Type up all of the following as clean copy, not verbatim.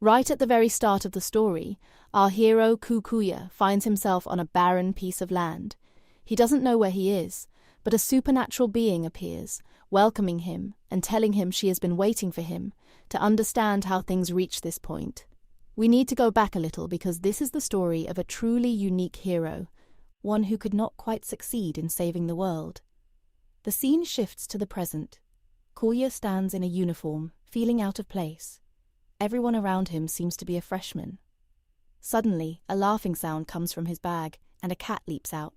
Right at the very start of the story, our hero Kukuya finds himself on a barren piece of land. He doesn't know where he is, but a supernatural being appears, welcoming him and telling him she has been waiting for him to understand how things reach this point. We need to go back a little because this is the story of a truly unique hero, one who could not quite succeed in saving the world. The scene shifts to the present. Kuya stands in a uniform, feeling out of place. Everyone around him seems to be a freshman. Suddenly, a laughing sound comes from his bag, and a cat leaps out.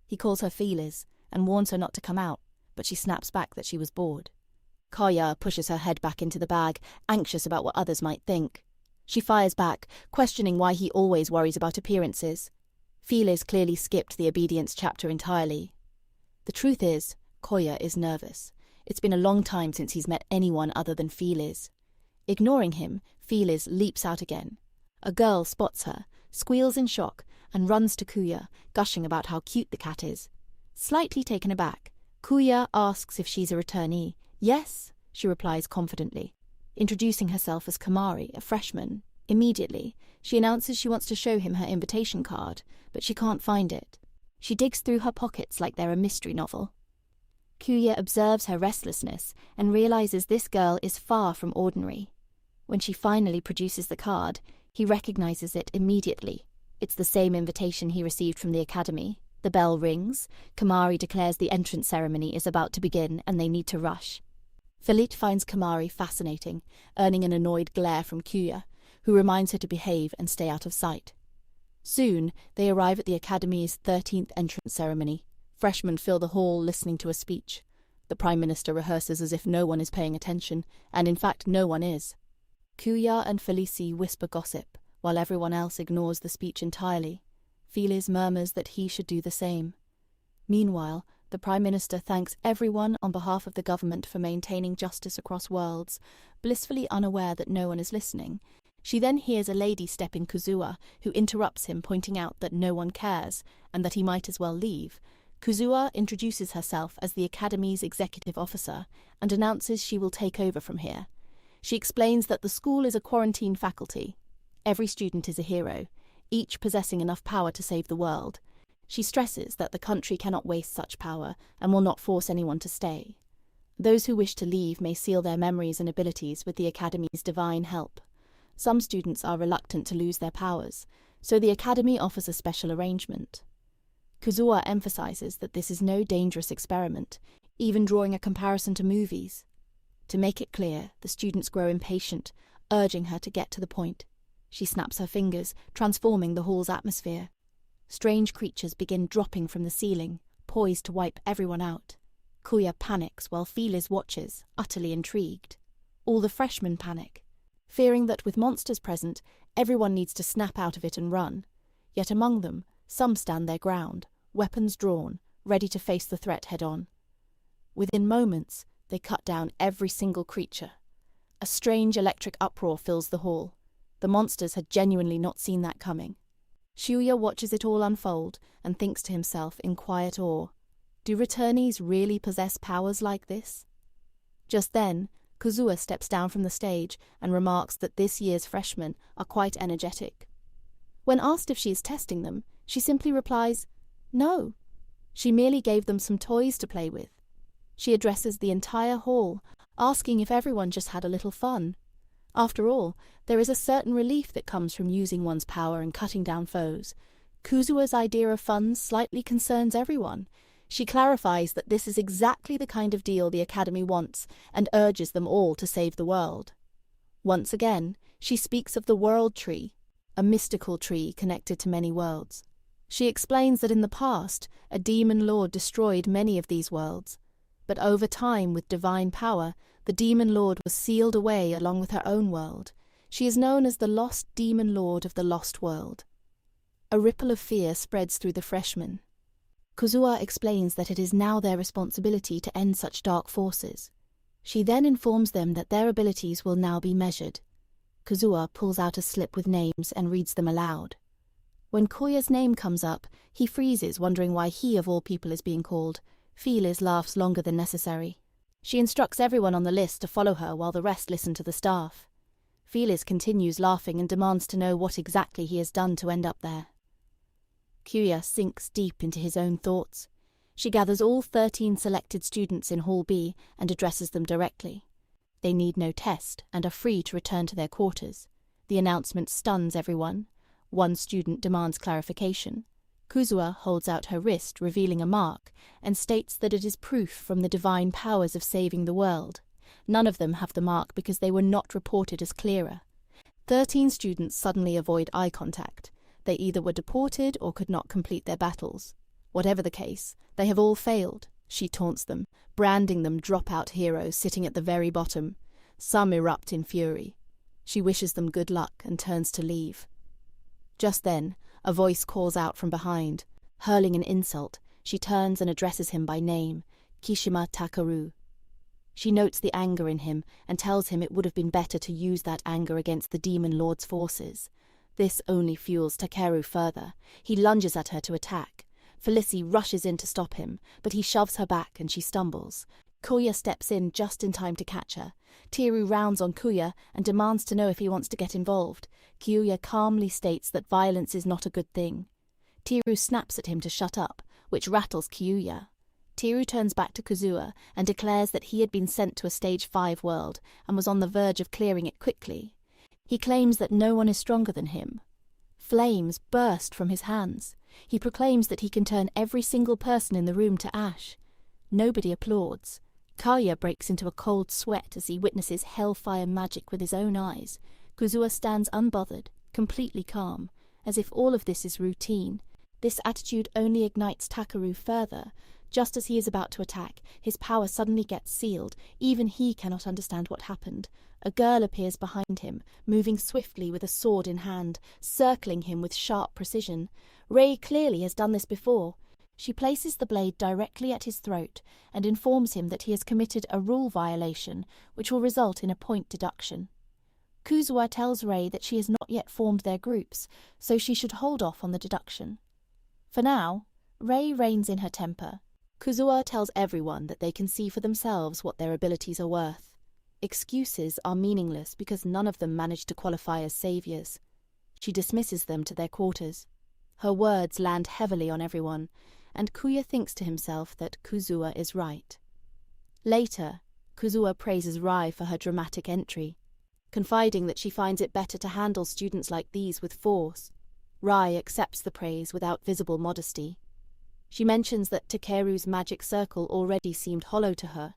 He calls her Feelers, and warns her not to come out, but she snaps back that she was bored. Kuya pushes her head back into the bag, anxious about what others might think. She fires back, questioning why he always worries about appearances. Feelers clearly skipped the obedience chapter entirely. The truth is, Kuya is nervous. It's been a long time since he's met anyone other than Feelers. Ignoring him, Feelers leaps out again. A girl spots her, squeals in shock, and runs to Kuya, gushing about how cute the cat is. Slightly taken aback, Kuya asks if she's a returnee. Yes, she replies confidently. Introducing herself as Kamari, a freshman. Immediately, she announces she wants to show him her invitation card, but she can't find it. She digs through her pockets like they're a mystery novel. Kuya observes her restlessness and realizes this girl is far from ordinary. When she finally produces the card, he recognizes it immediately. It's the same invitation he received from the academy. The bell rings, Kamari declares the entrance ceremony is about to begin and they need to rush. Felit finds Kamari fascinating, earning an annoyed glare from Kuya, who reminds her to behave and stay out of sight. Soon, they arrive at the academy's 13th entrance ceremony. Freshmen fill the hall listening to a speech. The Prime Minister rehearses as if no one is paying attention, and in fact no one is. Kuya and Felici whisper gossip, while everyone else ignores the speech entirely. Felis murmurs that he should do the same. Meanwhile, the Prime Minister thanks everyone on behalf of the government for maintaining justice across worlds, blissfully unaware that no one is listening. She then hears a lady step in Kuzua, who interrupts him, pointing out that no one cares, and that he might as well leave. Kuzua introduces herself as the Academy's executive officer, and announces she will take over from here. She explains that the school is a quarantine faculty. Every student is a hero, each possessing enough power to save the world. She stresses that the country cannot waste such power and will not force anyone to stay. Those who wish to leave may seal their memories and abilities with the Academy's divine help. Some students are reluctant to lose their powers, so the Academy offers a special arrangement. Kuzua emphasizes that this is no dangerous experiment, even drawing a comparison to movies. To make it clear, the students grow impatient, urging her to get to the point. She snaps her fingers, transforming the hall's atmosphere. Strange creatures begin dropping from the ceiling, poised to wipe everyone out. Kuya panics while Felis watches, utterly intrigued. All the freshmen panic, fearing that with monsters present, everyone needs to snap out of it and run. Yet among them, some stand their ground, weapons drawn, ready to face the threat head-on. Within moments, they cut down every single creature. A strange electric uproar fills the hall. The monsters had genuinely not seen that coming. Shuya watches it all unfold and thinks to himself in quiet awe, do returnees really possess powers like this? Just then, Kuzua steps down from the stage and remarks that this year's freshmen are quite energetic. When asked if she is testing them, she simply replies, no. She merely gave them some toys to play with. She addresses the entire hall, asking if everyone just had a little fun. After all, there is a certain relief that comes from using one's power and cutting down foes. Kuzua's idea of fun slightly concerns everyone. She clarifies that this is exactly the kind of deal the Academy wants and urges them all to save the world. Once again, she speaks of the World Tree, a mystical tree connected to many worlds. She explains that in the past, a demon lord destroyed many of these worlds, but over time, with divine power, the demon lord was sealed away along with her own world. She is known as the Lost Demon Lord of the Lost World. A ripple of fear spreads through the freshmen. Kuzua explains that it is now their responsibility to end such dark forces. She then informs them that their abilities will now be measured. Kuzua pulls out a slip with names and reads them aloud. When Koya's name comes up, he freezes, wondering why he of all people is being called. Felis laughs longer than necessary. She instructs everyone on the list to follow her while the rest listen to the staff. Phyllis continues laughing and demands to know what exactly he has done to end up there. Kuya sinks deep into his own thoughts. She gathers all 13 selected students in Hall B and addresses them directly. They need no test and are free to return to their quarters. The announcement stuns everyone. One student demands clarification. Kuzua holds out her wrist, revealing a mark, and states that it is proof from the divine powers of saving the world. None of them have the mark because they were not reported as clearer. 13 students suddenly avoid eye contact. They either were deported or could not complete their battles. Whatever the case, they have all failed. She taunts them, branding them dropout heroes sitting at the very bottom. Some erupt in fury. She wishes them good luck and turns to leave. Just then, a voice calls out from behind. Hurling an insult, she turns and addresses him by name, Kishima Takeru. She notes the anger in him and tells him it would have been better to use that anger against the Demon Lord's forces. This only fuels Takeru further. He lunges at her to attack. Felicity rushes in to stop him, but he shoves her back and she stumbles. Kuya steps in just in time to catch her. Takeru rounds on Kuya and demands to know if he wants to get involved. Kuya calmly states that violence is not a good thing. Takeru snaps at him to shut up, which rattles Kuya. Takeru turns back to Kuzua and declares that he had been sent to a Stage 5 world and was on the verge of clearing it quickly. He claims that no one is stronger than him. Flames burst from his hands. He proclaims that he can turn every single person in the room to ash. Nobody applauds. Kaya breaks into a cold sweat as he witnesses hellfire magic with his own eyes. Kuzua stands unbothered, completely calm, as if all of this is routine. This attitude only ignites Takeru further. Just as he is about to attack, his power suddenly gets sealed. Even he cannot understand what happened. A girl appears behind him, moving swiftly with a sword in hand, circling him with sharp precision. Rei clearly has done this before. She places the blade directly at his throat and informs him that he has committed a rule violation, which will result in a point deduction. Kuzua tells Rei that she has not yet formed their groups, so she should hold off on the deduction. For now, Rei reins in her temper. Kuzua tells everyone that they can see for themselves what their abilities are worth. Excuses are meaningless because none of them manage to qualify as saviors. She dismisses them to their quarters. Her words land heavily on everyone, and Kuya thinks to himself that Kuzua is right. Later, Kuzua praises Rai for her dramatic entry, confiding that she finds it better to handle students like these with force. Rai accepts the praise without visible modesty. She mentions that Takeru's magic circle already seemed hollow to her.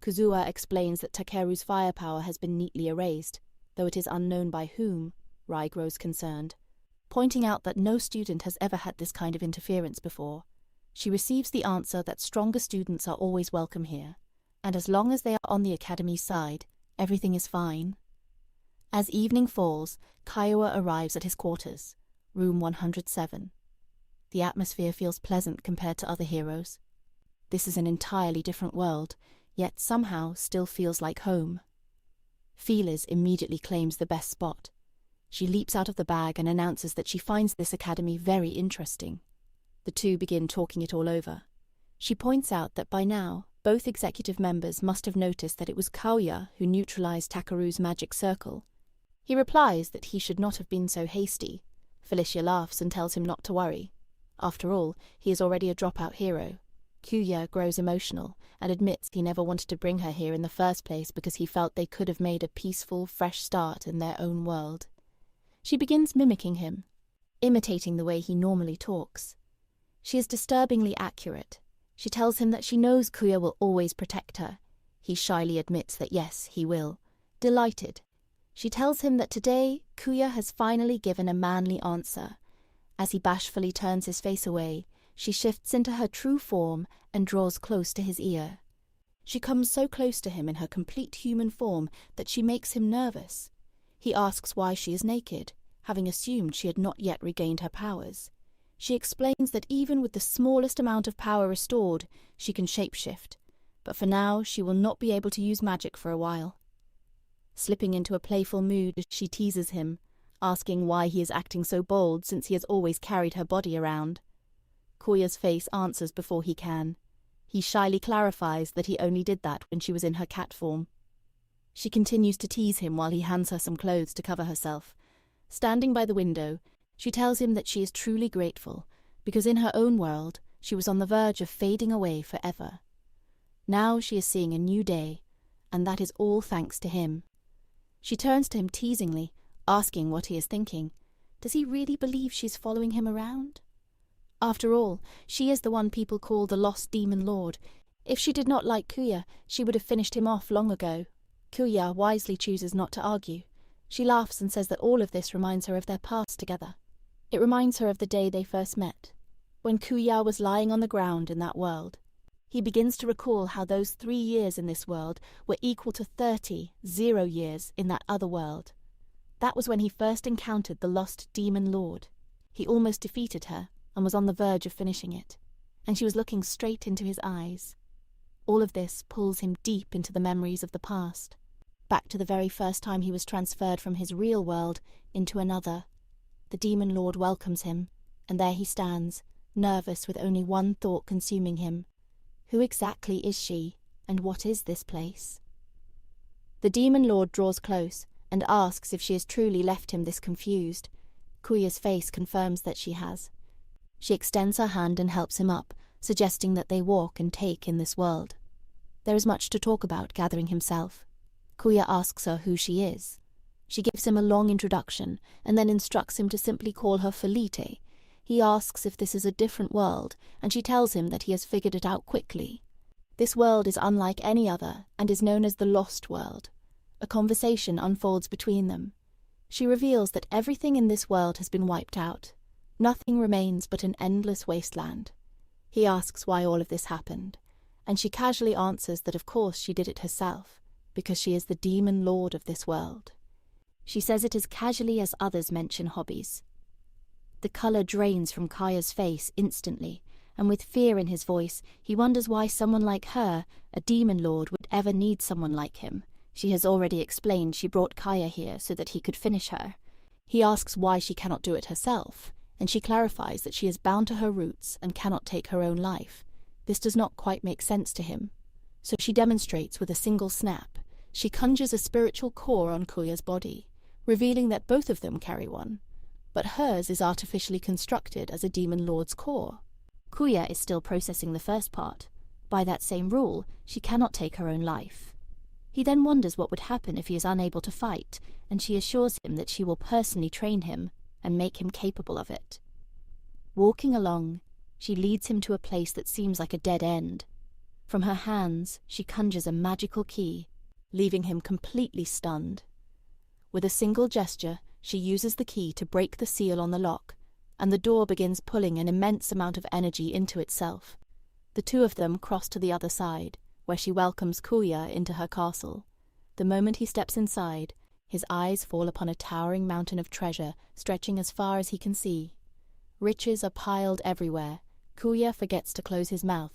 Kuzua explains that Takeru's firepower has been neatly erased, though it is unknown by whom. Rai grows concerned, pointing out that no student has ever had this kind of interference before. She receives the answer that stronger students are always welcome here, and as long as they are on the academy's side, everything is fine. As evening falls, Kiowa arrives at his quarters, room 107. The atmosphere feels pleasant compared to other heroes. This is an entirely different world, yet somehow still feels like home. Feelers immediately claims the best spot. She leaps out of the bag and announces that she finds this academy very interesting. The two begin talking it all over. She points out that by now, both executive members must have noticed that it was Kaoya who neutralized Takeru's magic circle. He replies that he should not have been so hasty. Felicia laughs and tells him not to worry. After all, he is already a dropout hero. Kuya grows emotional and admits he never wanted to bring her here in the first place because he felt they could have made a peaceful, fresh start in their own world. She begins mimicking him, imitating the way he normally talks. She is disturbingly accurate. She tells him that she knows Kuya will always protect her. He shyly admits that yes, he will. Delighted. She tells him that today, Kuya has finally given a manly answer. As he bashfully turns his face away, she shifts into her true form and draws close to his ear. She comes so close to him in her complete human form that she makes him nervous. He asks why she is naked, having assumed she had not yet regained her powers. She explains that even with the smallest amount of power restored, she can shapeshift, but for now she will not be able to use magic for a while. Slipping into a playful mood, she teases him, asking why he is acting so bold since he has always carried her body around. Kuya's face answers before he can. He shyly clarifies that he only did that when she was in her cat form. She continues to tease him while he hands her some clothes to cover herself. Standing by the window, she tells him that she is truly grateful, because in her own world, she was on the verge of fading away forever. Now she is seeing a new day, and that is all thanks to him. She turns to him teasingly, asking what he is thinking. Does he really believe she's following him around? After all, she is the one people call the Lost Demon Lord. If she did not like Kuya, she would have finished him off long ago. Kuya wisely chooses not to argue. She laughs and says that all of this reminds her of their past together. It reminds her of the day they first met, when Kuya was lying on the ground in that world. He begins to recall how those 3 years in this world were equal to 0 years in that other world. That was when he first encountered the Lost Demon Lord. He almost defeated her and was on the verge of finishing it, and she was looking straight into his eyes. All of this pulls him deep into the memories of the past, back to the very first time he was transferred from his real world into another. The Demon Lord welcomes him, and there he stands, nervous with only one thought consuming him. Who exactly is she, and what is this place? The Demon Lord draws close and asks if she has truly left him this confused. Kuya's face confirms that she has. She extends her hand and helps him up, suggesting that they walk and take in this world. There is much to talk about gathering himself. Kuya asks her who she is. She gives him a long introduction and then instructs him to simply call her Felite. He asks if this is a different world, and she tells him that he has figured it out quickly. This world is unlike any other and is known as the Lost World. A conversation unfolds between them. She reveals that everything in this world has been wiped out. Nothing remains but an endless wasteland. He asks why all of this happened, and she casually answers that of course she did it herself, because she is the Demon Lord of this world. She says it as casually as others mention hobbies. The colour drains from Kaya's face instantly, and with fear in his voice, he wonders why someone like her, a Demon Lord, would ever need someone like him. She has already explained she brought Kaya here so that he could finish her. He asks why she cannot do it herself, and she clarifies that she is bound to her roots and cannot take her own life. This does not quite make sense to him. So she demonstrates with a single snap. She conjures a spiritual core on Kuya's body, revealing that both of them carry one. But hers is artificially constructed as a Demon Lord's core. Kuya is still processing the first part. By that same rule, she cannot take her own life. He then wonders what would happen if he is unable to fight, and she assures him that she will personally train him and make him capable of it. Walking along, she leads him to a place that seems like a dead end. From her hands, she conjures a magical key, leaving him completely stunned. With a single gesture, she uses the key to break the seal on the lock, and the door begins pulling an immense amount of energy into itself. The two of them cross to the other side, where she welcomes Kuya into her castle. The moment he steps inside, his eyes fall upon a towering mountain of treasure stretching as far as he can see. Riches are piled everywhere. Kuya forgets to close his mouth.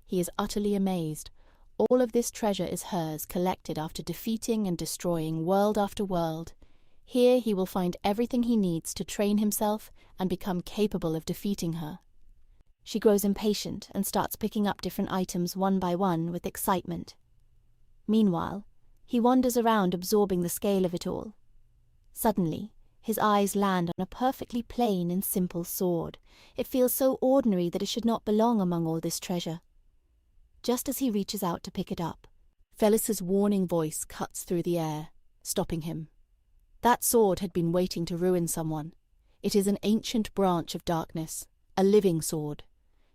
He is utterly amazed. All of this treasure is hers, collected after defeating and destroying world after world. Here he will find everything he needs to train himself and become capable of defeating her. She grows impatient and starts picking up different items one by one with excitement. Meanwhile, he wanders around absorbing the scale of it all. Suddenly, his eyes land on a perfectly plain and simple sword. It feels so ordinary that it should not belong among all this treasure. Just as he reaches out to pick it up, Felis's warning voice cuts through the air, stopping him. That sword had been waiting to ruin someone. It is an ancient branch of darkness, a living sword.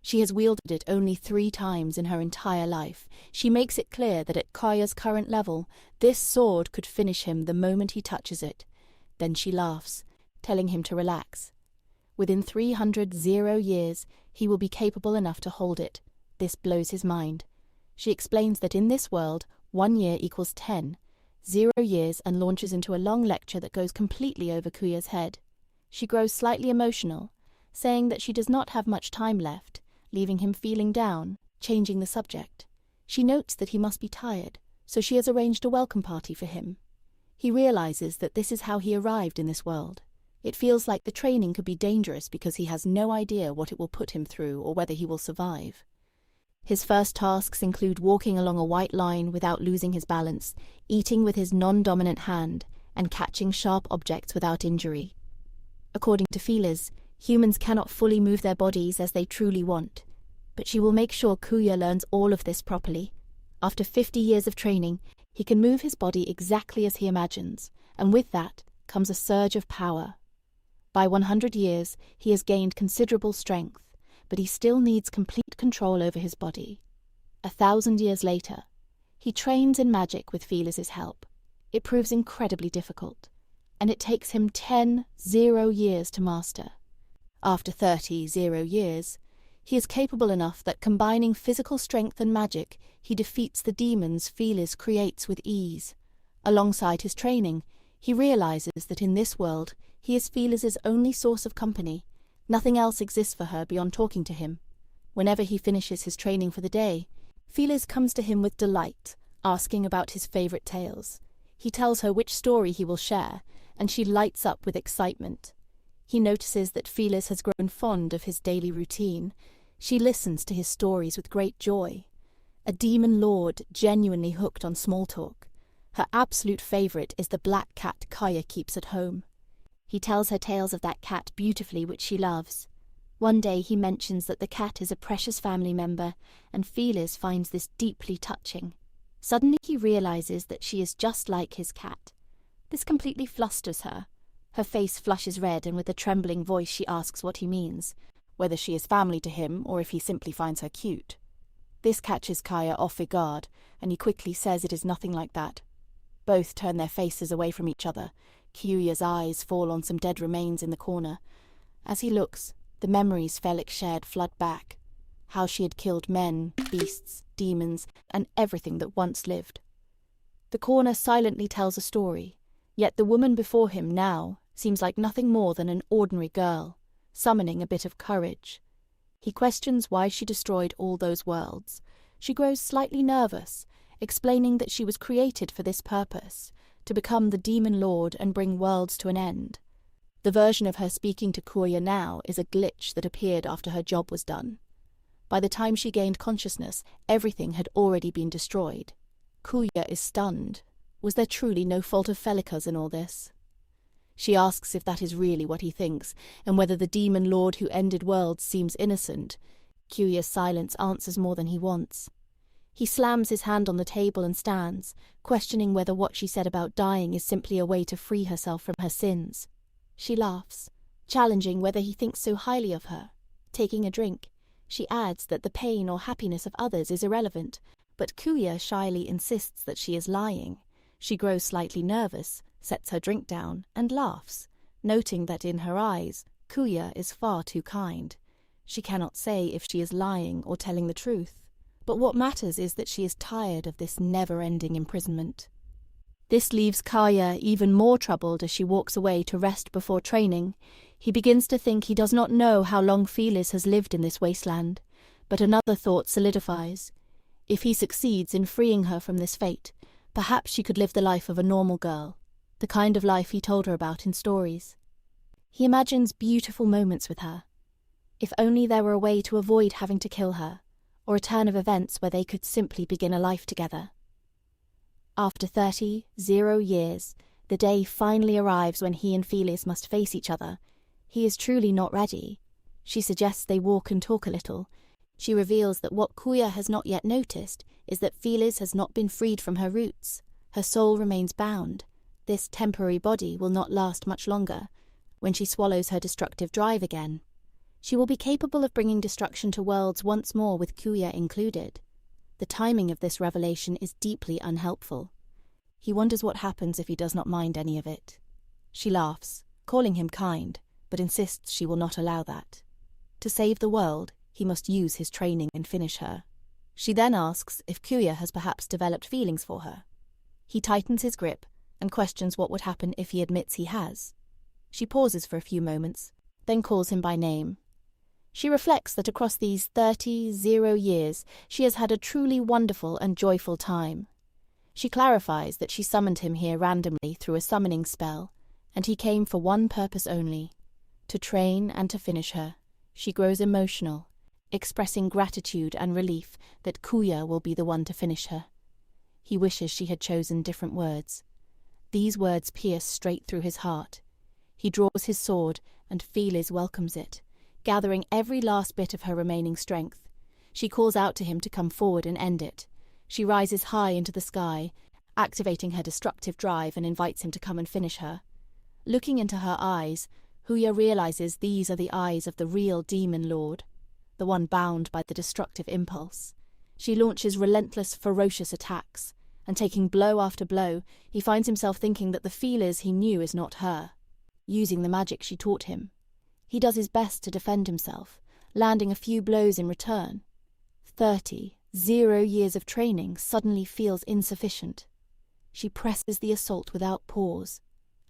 She has wielded it only 3 times in her entire life. She makes it clear that at Kaya's current level, this sword could finish him the moment he touches it. Then she laughs, telling him to relax. Within 300 years, he will be capable enough to hold it. This blows his mind. She explains that in this world, 1 year equals 10, 0 years, and launches into a long lecture that goes completely over Kuya's head. She grows slightly emotional, saying that she does not have much time left, leaving him feeling down, changing the subject. She notes that he must be tired, so she has arranged a welcome party for him. He realizes that this is how he arrived in this world. It feels like the training could be dangerous because he has no idea what it will put him through or whether he will survive. His first tasks include walking along a white line without losing his balance, eating with his non-dominant hand, and catching sharp objects without injury. According to Feelers, humans cannot fully move their bodies as they truly want, but she will make sure Kuya learns all of this properly. After 50 years of training, he can move his body exactly as he imagines, and with that comes a surge of power. By 100 years, he has gained considerable strength, but he still needs complete control over his body. 1,000 years later, he trains in magic with Feelers' help. It proves incredibly difficult, and it takes him 10 years to master. After 30 years, he is capable enough that combining physical strength and magic, he defeats the demons Feelers creates with ease. Alongside his training, he realizes that in this world, he is Feelers' only source of company. Nothing else exists for her beyond talking to him. Whenever he finishes his training for the day, Feelers comes to him with delight, asking about his favorite tales. He tells her which story he will share, and she lights up with excitement. He notices that Feelers has grown fond of his daily routine. She listens to his stories with great joy. A demon lord genuinely hooked on small talk. Her absolute favourite is the black cat Kaya keeps at home. He tells her tales of that cat beautifully, which she loves. One day he mentions that the cat is a precious family member, and Feelers finds this deeply touching. Suddenly he realizes that she is just like his cat. This completely flusters her. Her face flushes red, and with a trembling voice she asks what he means, whether she is family to him or if he simply finds her cute. This catches Kaya off her guard, and he quickly says it is nothing like that. Both turn their faces away from each other. Kyuya's eyes fall on some dead remains in the corner. As he looks, the memories Felix shared flood back. How she had killed men, beasts, demons, and everything that once lived. The corner silently tells a story, yet the woman before him now seems like nothing more than an ordinary girl, summoning a bit of courage. He questions why she destroyed all those worlds. She grows slightly nervous, explaining that she was created for this purpose, to become the demon lord and bring worlds to an end. The version of her speaking to Kuya now is a glitch that appeared after her job was done. By the time she gained consciousness, everything had already been destroyed. Kuya is stunned. Was there truly no fault of Felika's in all this? She asks if that is really what he thinks, and whether the demon lord who ended worlds seems innocent. Kuya's silence answers more than he wants. He slams his hand on the table and stands, questioning whether what she said about dying is simply a way to free herself from her sins. She laughs, challenging whether he thinks so highly of her. Taking a drink, she adds that the pain or happiness of others is irrelevant, but Kuya shyly insists that she is lying. She grows slightly nervous, sets her drink down, and laughs, noting that in her eyes, Kuya is far too kind. She cannot say if she is lying or telling the truth, but what matters is that she is tired of this never-ending imprisonment. This leaves Kaya even more troubled as she walks away to rest before training. He begins to think he does not know how long Felis has lived in this wasteland, but another thought solidifies. If he succeeds in freeing her from this fate, perhaps she could live the life of a normal girl, the kind of life he told her about in stories. He imagines beautiful moments with her. If only there were a way to avoid having to kill her, or a turn of events where they could simply begin a life together. After 30 years, the day finally arrives when he and Felis must face each other. He is truly not ready. She suggests they walk and talk a little. She reveals that what Kuya has not yet noticed is that Felis has not been freed from her roots. Her soul remains bound. This temporary body will not last much longer. When she swallows her destructive drive again, she will be capable of bringing destruction to worlds once more with Kuya included. The timing of this revelation is deeply unhelpful. He wonders what happens if he does not mind any of it. She laughs, calling him kind, but insists she will not allow that. To save the world, he must use his training and finish her. She then asks if Kuya has perhaps developed feelings for her. He tightens his grip and questions what would happen if he admits he has. She pauses for a few moments, then calls him by name. She reflects that across these 30 years, she has had a truly wonderful and joyful time. She clarifies that she summoned him here randomly through a summoning spell, and he came for one purpose only, to train and to finish her. She grows emotional. expressing gratitude and relief that Kuya will be the one to finish her. He wishes she had chosen different words. These words pierce straight through his heart. He draws his sword, and Phyllis welcomes it, gathering every last bit of her remaining strength. She calls out to him to come forward and end it. She rises high into the sky, activating her destructive drive, and invites him to come and finish her. Looking into her eyes, Huya realizes these are the eyes of the real demon lord, the one bound by the destructive impulse. She launches relentless, ferocious attacks, and taking blow after blow, he finds himself thinking that the Phyllis he knew is not her. Using the magic she taught him, he does his best to defend himself, landing a few blows in return. 0 years of training suddenly feels insufficient. She presses the assault without pause,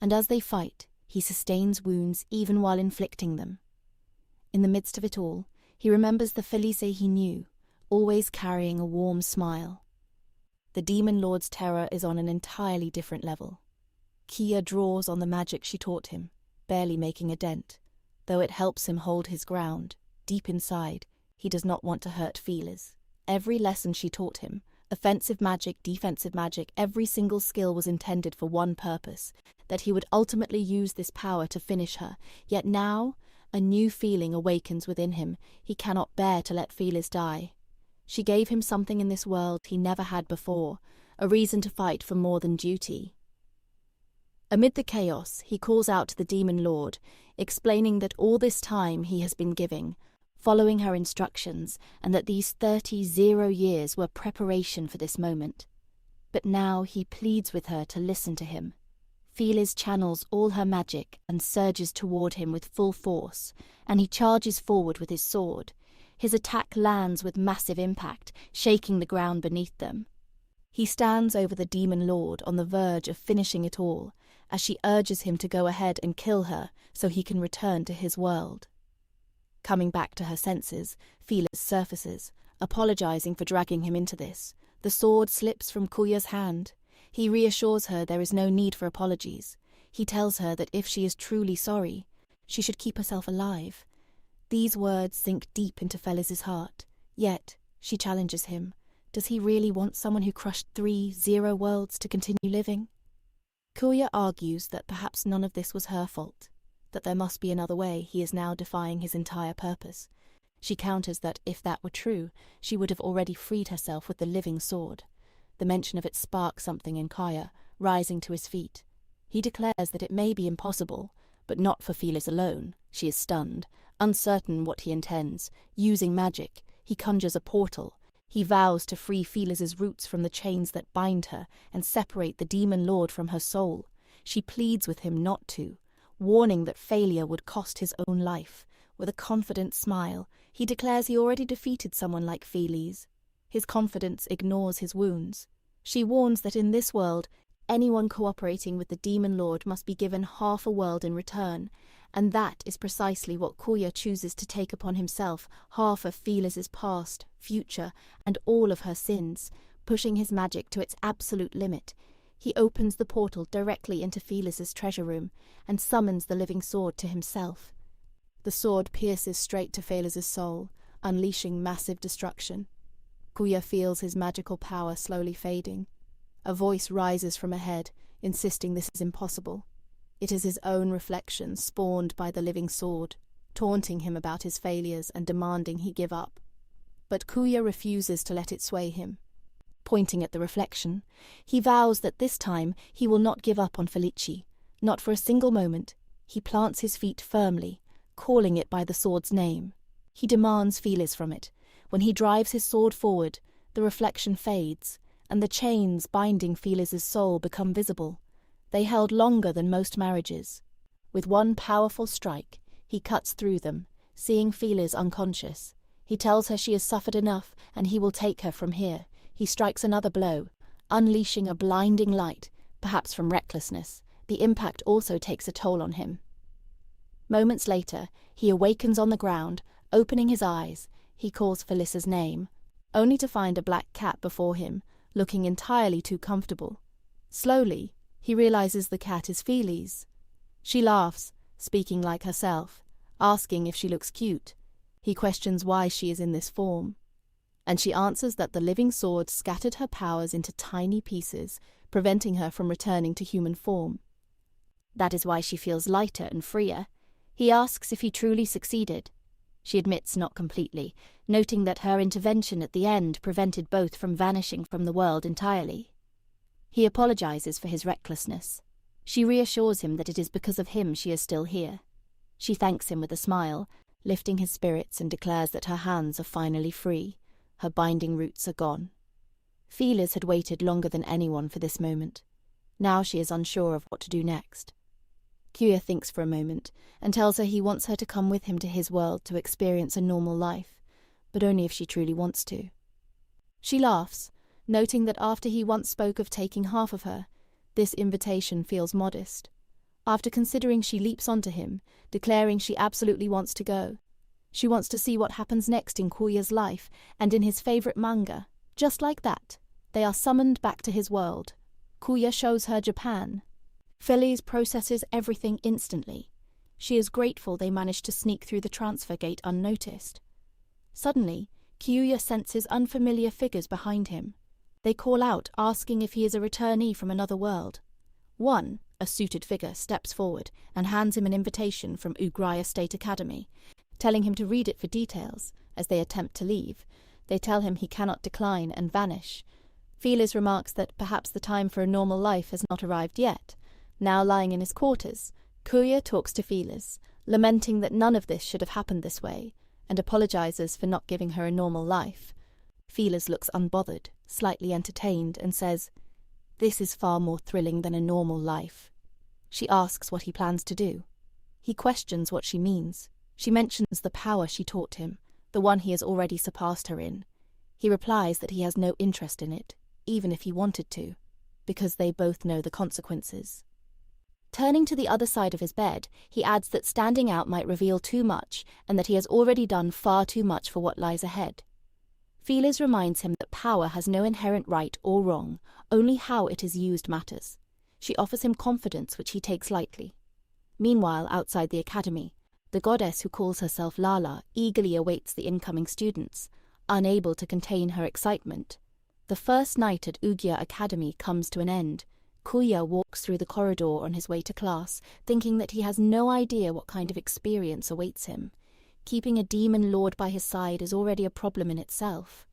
and as they fight, he sustains wounds even while inflicting them. In the midst of it all, he remembers the Felice he knew, always carrying a warm smile. The Demon Lord's terror is on an entirely different level. Kia draws on the magic she taught him, barely making a dent. Though it helps him hold his ground, deep inside, he does not want to hurt Phyllis. Every lesson she taught him, offensive magic, defensive magic, every single skill was intended for one purpose, that he would ultimately use this power to finish her. Yet now, a new feeling awakens within him. He cannot bear to let Phyllis die. She gave him something in this world he never had before, a reason to fight for more than duty. Amid the chaos, he calls out to the Demon Lord, explaining that all this time he has been giving, following her instructions, and that these 30 years were preparation for this moment. But now he pleads with her to listen to him. Phyllis channels all her magic and surges toward him with full force, and he charges forward with his sword. His attack lands with massive impact, shaking the ground beneath them. He stands over the Demon Lord on the verge of finishing it all, as she urges him to go ahead and kill her so he can return to his world. Coming back to her senses, Phyllis surfaces, apologizing for dragging him into this. The sword slips from Kuya's hand. He reassures her there is no need for apologies. He tells her that if she is truly sorry, she should keep herself alive. These words sink deep into Phyllis's heart. Yet, she challenges him. Does he really want someone who crushed 3 worlds to continue living? Kuya argues that perhaps none of this was her fault, that there must be another way. He is now defying his entire purpose. She counters that if that were true, she would have already freed herself with the living sword. The mention of it sparks something in Kaya, rising to his feet. He declares that it may be impossible, but not for Phyllis alone. She is stunned, uncertain what he intends. Using magic, he conjures a portal. He vows to free Phyllis's roots from the chains that bind her and separate the Demon Lord from her soul. She pleads with him not to, warning that failure would cost his own life. With a confident smile, he declares he already defeated someone like Phyllis. His confidence ignores his wounds. She warns that in this world, anyone cooperating with the Demon Lord must be given half a world in return, and that is precisely what Kuya chooses to take upon himself, half of Phyllis's past, future, and all of her sins. Pushing his magic to its absolute limit, he opens the portal directly into Phyllis's treasure room and summons the living sword to himself. The sword pierces straight to Phyllis's soul, unleashing massive destruction. Kuya feels his magical power slowly fading. A voice rises from ahead, insisting this is impossible. It is his own reflection, spawned by the living sword, taunting him about his failures and demanding he give up. But Kuya refuses to let it sway him. Pointing at the reflection, he vows that this time he will not give up on Felici. Not for a single moment. He plants his feet firmly, calling it by the sword's name. He demands Phyllis from it. When he drives his sword forward, the reflection fades, and the chains binding Phyllis's soul become visible. They held longer than most marriages. With one powerful strike, he cuts through them, seeing Phyllis unconscious. He tells her she has suffered enough, and he will take her from here. He strikes another blow, unleashing a blinding light, perhaps from recklessness. The impact also takes a toll on him. Moments later, he awakens on the ground, opening his eyes. He calls Phyllis's name, only to find a black cat before him, looking entirely too comfortable. Slowly, he realizes the cat is Phyllis. She laughs, speaking like herself, asking if she looks cute. He questions why she is in this form, and she answers that the living sword scattered her powers into tiny pieces, preventing her from returning to human form. That is why she feels lighter and freer. He asks if he truly succeeded. She admits not completely, noting that her intervention at the end prevented both from vanishing from the world entirely. He apologizes for his recklessness. She reassures him that it is because of him she is still here. She thanks him with a smile, lifting his spirits, and declares that her hands are finally free. Her binding roots are gone. Feelers had waited longer than anyone for this moment. Now she is unsure of what to do next. Kyuya thinks for a moment and tells her he wants her to come with him to his world to experience a normal life, but only if she truly wants to. She laughs, noting that after he once spoke of taking half of her, this invitation feels modest. After considering, she leaps onto him, declaring she absolutely wants to go. She wants to see what happens next in Kuya's life and in his favorite manga. Just like that, they are summoned back to his world. Kuya shows her Japan. Feliz processes everything instantly. She is grateful they managed to sneak through the transfer gate unnoticed. Suddenly, Kyuya senses unfamiliar figures behind him. They call out, asking if he is a returnee from another world. One, a suited figure, steps forward and hands him an invitation from Ugraya State Academy, telling him to read it for details. As they attempt to leave, they tell him he cannot decline and vanish. Feliz remarks that perhaps the time for a normal life has not arrived yet. Now lying in his quarters, Kuya talks to Feliz, lamenting that none of this should have happened this way, and apologizes for not giving her a normal life. Feliz looks unbothered, slightly entertained, and says, "This is far more thrilling than a normal life." She asks what he plans to do. He questions what she means. She mentions the power she taught him, the one he has already surpassed her in. He replies that he has no interest in it, even if he wanted to, because they both know the consequences. Turning to the other side of his bed, he adds that standing out might reveal too much and that he has already done far too much for what lies ahead. Feliz reminds him that power has no inherent right or wrong, only how it is used matters. She offers him confidence, which he takes lightly. Meanwhile, outside the academy, the goddess who calls herself Lala eagerly awaits the incoming students, unable to contain her excitement. The first night at Ugya Academy comes to an end. Kuya walks through the corridor on his way to class, thinking that he has no idea what kind of experience awaits him. Keeping a demon lord by his side is already a problem in itself.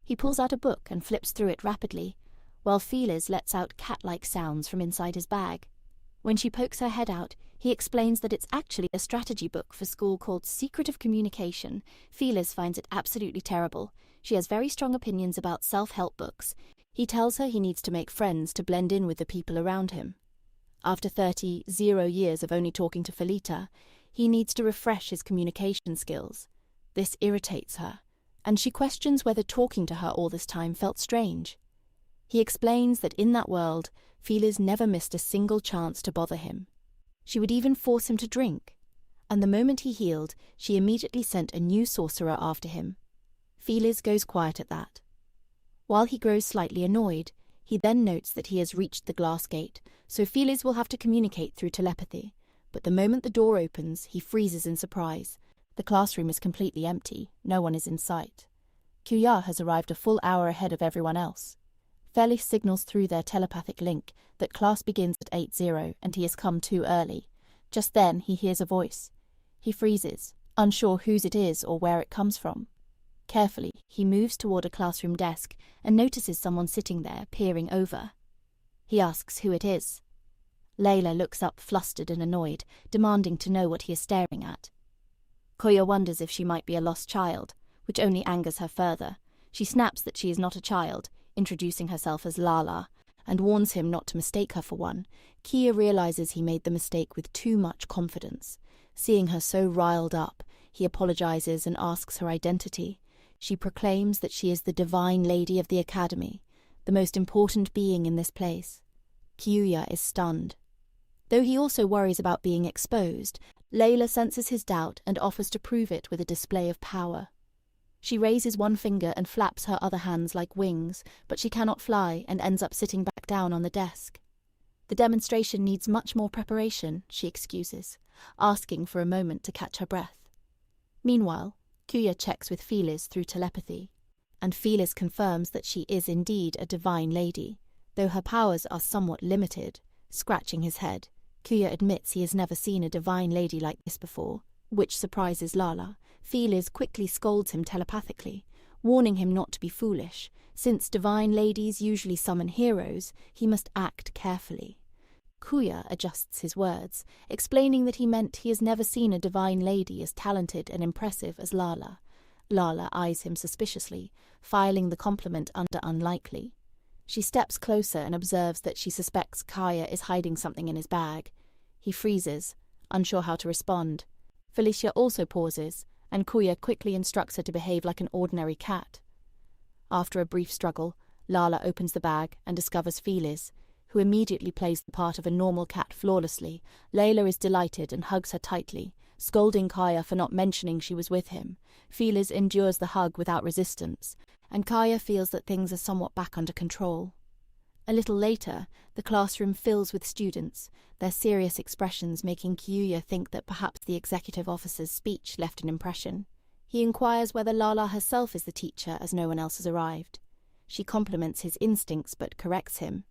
He pulls out a book and flips through it rapidly, while Feliz lets out cat-like sounds from inside his bag. When she pokes her head out, he explains that it's actually a strategy book for school called Secret of Communication. Feliz finds it absolutely terrible. She has very strong opinions about self-help books. He tells her he needs to make friends to blend in with the people around him. After 30 years of only talking to Felita, he needs to refresh his communication skills. This irritates her, and she questions whether talking to her all this time felt strange. He explains that in that world, Feliz never missed a single chance to bother him. She would even force him to drink, and the moment he healed, she immediately sent a new sorcerer after him. Feliz goes quiet at that. While he grows slightly annoyed, he then notes that he has reached the glass gate, so Feliz will have to communicate through telepathy. But the moment the door opens, he freezes in surprise. The classroom is completely empty. No one is in sight. Kuya has arrived a full hour ahead of everyone else. Feliz signals through their telepathic link that class begins at 8:00 and he has come too early. Just then he hears a voice. He freezes, unsure whose it is or where it comes from. Carefully, he moves toward a classroom desk and notices someone sitting there, peering over. He asks who it is. Layla looks up flustered and annoyed, demanding to know what he is staring at. Koya wonders if she might be a lost child, which only angers her further. She snaps that she is not a child, introducing herself as Lala, and warns him not to mistake her for one. Kia realizes he made the mistake with too much confidence. Seeing her so riled up, he apologizes and asks her identity. She proclaims that she is the divine lady of the academy, the most important being in this place. Kyuya is stunned. Though he also worries about being exposed, Layla senses his doubt and offers to prove it with a display of power. She raises one finger and flaps her other hands like wings, but she cannot fly and ends up sitting back down on the desk. The demonstration needs much more preparation, she excuses, asking for a moment to catch her breath. Meanwhile, Kuya checks with Phyllis through telepathy, and Phyllis confirms that she is indeed a divine lady, though her powers are somewhat limited. Scratching his head, Kuya admits he has never seen a divine lady like this before, which surprises Lala. Phyllis quickly scolds him telepathically, warning him not to be foolish. Since divine ladies usually summon heroes, he must act carefully. Kuya adjusts his words, explaining that he meant he has never seen a divine lady as talented and impressive as Lala. Lala eyes him suspiciously, filing the compliment under unlikely. She steps closer and observes that she suspects Kaya is hiding something in his bag. He freezes, unsure how to respond. Felicia also pauses, and Kuya quickly instructs her to behave like an ordinary cat. After a brief struggle, Lala opens the bag and discovers Phyllis, who immediately plays the part of a normal cat flawlessly. Layla is delighted and hugs her tightly, scolding Kaya for not mentioning she was with him. Phyllis endures the hug without resistance, and Kaya feels that things are somewhat back under control. A little later, the classroom fills with students, their serious expressions making Kuya think that perhaps the executive officer's speech left an impression. He inquires whether Lala herself is the teacher, as no one else has arrived. She compliments his instincts but corrects him,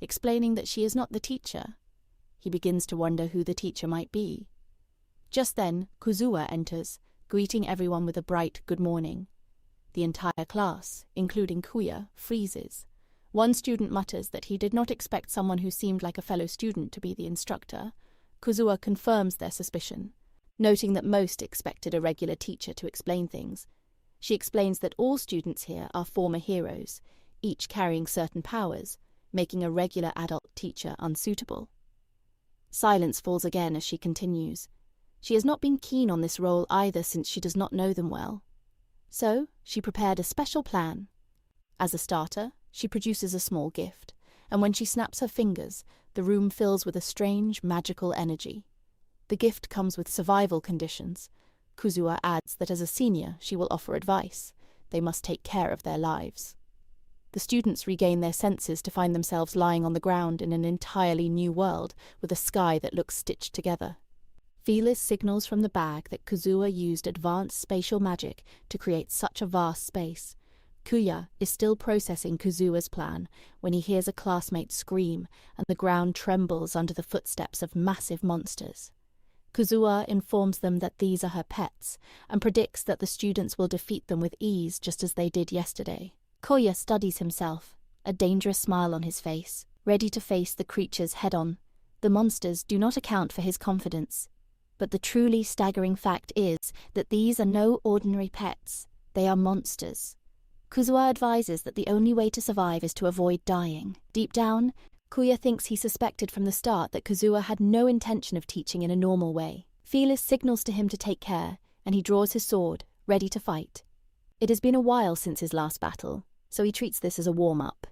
explaining that she is not the teacher. He begins to wonder who the teacher might be. Just then, Kuzuha enters, greeting everyone with a bright good morning. The entire class, including Kuya, freezes. One student mutters that he did not expect someone who seemed like a fellow student to be the instructor. Kuzuha confirms their suspicion, noting that most expected a regular teacher to explain things. She explains that all students here are former heroes, each carrying certain powers, making a regular adult teacher unsuitable. Silence falls again as she continues. She has not been keen on this role either since she does not know them well. So, she prepared a special plan. As a starter, she produces a small gift, and when she snaps her fingers, the room fills with a strange, magical energy. The gift comes with survival conditions. Kuzuha adds that as a senior, she will offer advice. They must take care of their lives. The students regain their senses to find themselves lying on the ground in an entirely new world with a sky that looks stitched together. Phyllis signals from the bag that Kuzuha used advanced spatial magic to create such a vast space. Kuya is still processing Kuzuha's plan when he hears a classmate scream and the ground trembles under the footsteps of massive monsters. Kuzuha informs them that these are her pets and predicts that the students will defeat them with ease just as they did yesterday. Kuya studies himself, a dangerous smile on his face, ready to face the creatures head-on. The monsters do not account for his confidence, but the truly staggering fact is that these are no ordinary pets. They are monsters. Kuzuha advises that the only way to survive is to avoid dying. Deep down, Kuya thinks he suspected from the start that Kuzuha had no intention of teaching in a normal way. Phyllis signals to him to take care, and he draws his sword, ready to fight. It has been a while since his last battle, so he treats this as a warm-up.